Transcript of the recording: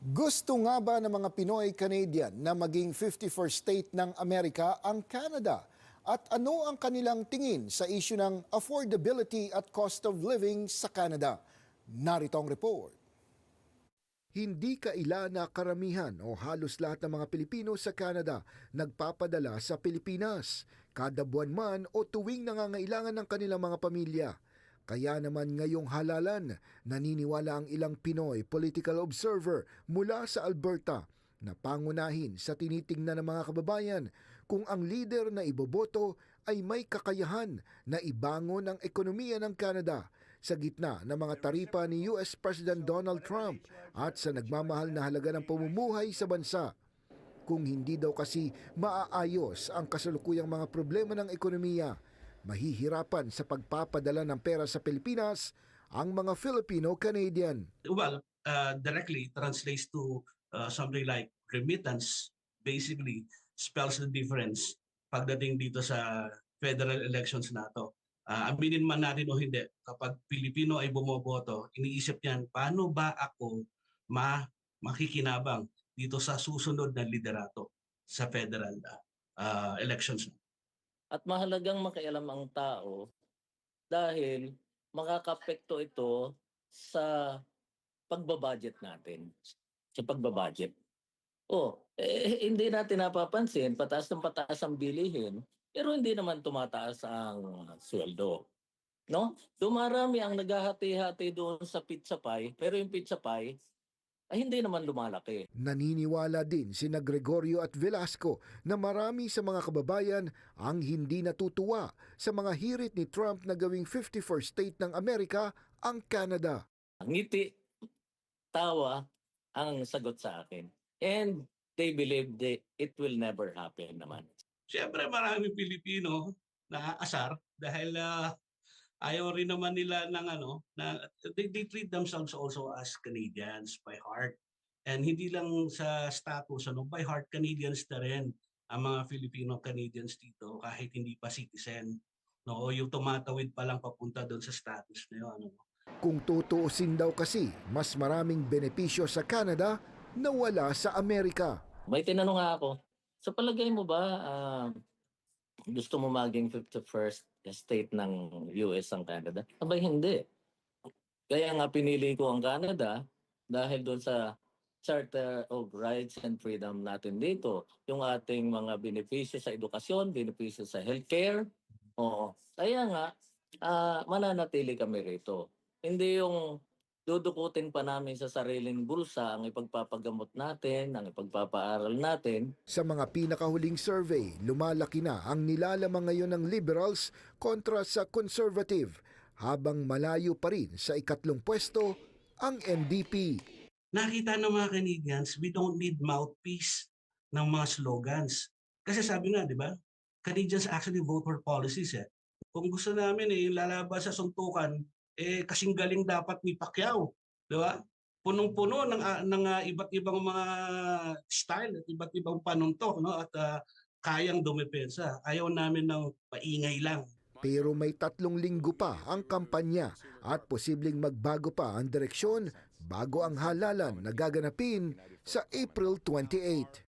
Gusto nga ba ng mga Pinoy Canadian na maging 51st state ng Amerika ang Canada? At ano ang kanilang tingin sa issue ng affordability at cost of living sa Canada? Narito ang report. Hindi kaila na karamihan o halos lahat ng mga Pilipino sa Canada nagpapadala sa Pilipinas, kada buwan man o tuwing nangangailangan ng kanilang mga pamilya. Kaya naman ngayong halalan, naniniwala ang ilang Pinoy political observer mula sa Alberta na pangunahin sa tinitingnan ng mga kababayan kung ang leader na iboboto ay may kakayahan na ibangon ang ekonomiya ng Canada sa gitna ng mga taripa ni US President Donald Trump at sa nagmamahal na halaga ng pamumuhay sa bansa. Kung hindi daw kasi maaayos ang kasalukuyang mga problema ng ekonomiya, mahihirapan sa pagpapadala ng pera sa Pilipinas ang mga Filipino-Canadian. Well, directly translates to something like remittance. Basically, spells the difference pagdating dito sa federal elections nato. Aminin man natin o hindi, kapag Pilipino ay bumoboto, iniisip niyan, paano ba ako makikinabang dito sa susunod na liderato sa federal elections. At mahalagang makialam ang tao dahil makakapekto ito sa pagbabudget natin. Sa pagbabudget. Hindi natin napapansin, pataas ng pataas ang bilihin, pero hindi naman tumataas ang sweldo. No? Dumarami ang naghahati-hati doon sa pizza pie, pero yung pizza pie ay hindi naman lumalaki. Naniniwala din sina Gregorio at Velasco na marami sa mga kababayan ang hindi natutuwa sa mga hirit ni Trump na gawing 51st state ng Amerika ang Canada. Ngiti, tawa ang sagot sa akin. And they believe that it will never happen naman. Siyempre maraming Pilipino na asar dahil ayaw rin naman nila ng na they treat themselves also as Canadians by heart. And hindi lang sa status, by heart Canadians na rin ang mga Filipino-Canadians dito kahit hindi pa citizen. No, yung tumatawid pa lang papunta doon sa status na yun. Kung tutuusin daw kasi, mas maraming benepisyo sa Canada na wala sa Amerika. May tinanong nga ako, sa palagay mo ba gusto mo maging 51st state ng US ang Canada? Abay hindi. Kaya nga pinili ko ang Canada dahil doon sa Charter of Rights and Freedom natin dito. Yung ating mga benepisyo sa edukasyon, benepisyo sa healthcare. Oo. Kaya nga, mananatili kami rito. Hindi yung dudukutin pa namin sa sariling bulsa ang ipagpapagamot natin, ang ipagpapaaral natin. Sa mga pinakahuling survey, lumalaki na ang nilalamang ngayon ng liberals kontra sa conservative, habang malayo pa rin sa ikatlong pwesto ang NDP. Nakita ng mga Canadians, we don't need mouthpiece ng mga slogans. Kasi sabi nga, di ba, Canadians actually vote for policies. Kung gusto namin lalabas sa suntukan, kasing galing dapat ni Pacquiao, di ba? Punong-puno ng iba't ibang mga style at iba't ibang panuntok, no? At kayang dumepensa. Ayaw namin ng paingay lang. Pero may 3 linggo pa ang kampanya at posibleng magbago pa ang direksyon bago ang halalan na gaganapin sa April 28.